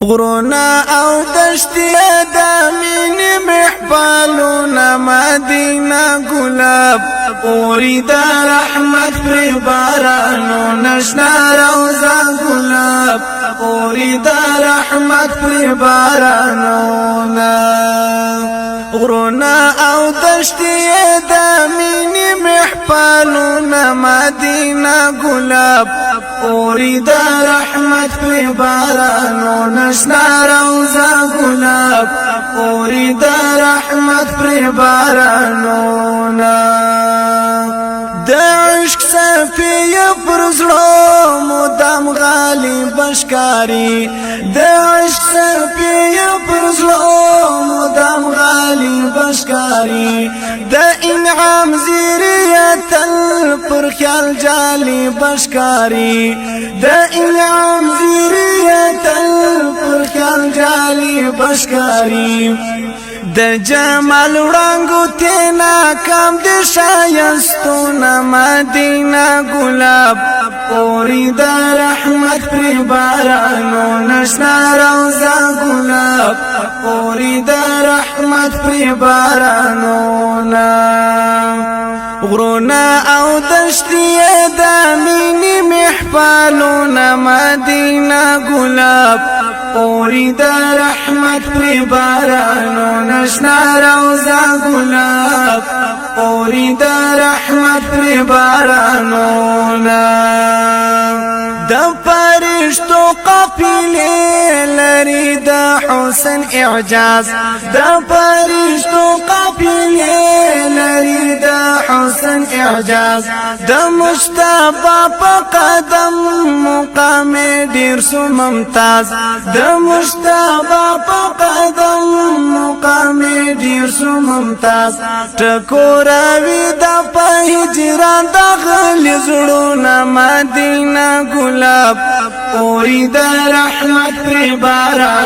غرونا او دشتی دا مینی محفالونا مدینہ گلاب اوری دا رحمت پر بارانو نشنا روزا گلاب اوری دا رحمت پر بارانو غرونا او دشتی دا مینی محفالونا مدینہ گلاب اوری دا رحمت پر بارانو نشنا روزا گلاب اوری دا رحمت پر بارانو دا عشق صفی پرزلو مدام غالی بشکاری دا عشق صفی پرزلو مدام غالی بشکاری دا انعام زیریت پر خیال جالی بشکاری دا انعام زیریت پر خیال جالی بشکاری د جمال وړانګو تینا کم د شایستونه مدینه ګلاب اوري د رحمت پر بارانو نشنا روزا ګلاب اوري د رحمت پر بارانو غرونا او دشتی د مینی محفالونه مدینه ګلاب اوری دا رحمت پر بارانو نشنا روزا گلاب اوری دا رحمت پر بارانو دا فرشتو قافلې لري دا حسن اعجاز دا فرشتو قافلې لري دا حسن اعجاز دا مجتبی په قدم مقام ډیر سو ممتاز دا مجتبی په قدم مقام ډیر سو ممتاز ټکوروي دا په هجران د غلی زړونه مدینه ګلاب اوری دا رحمت پر باران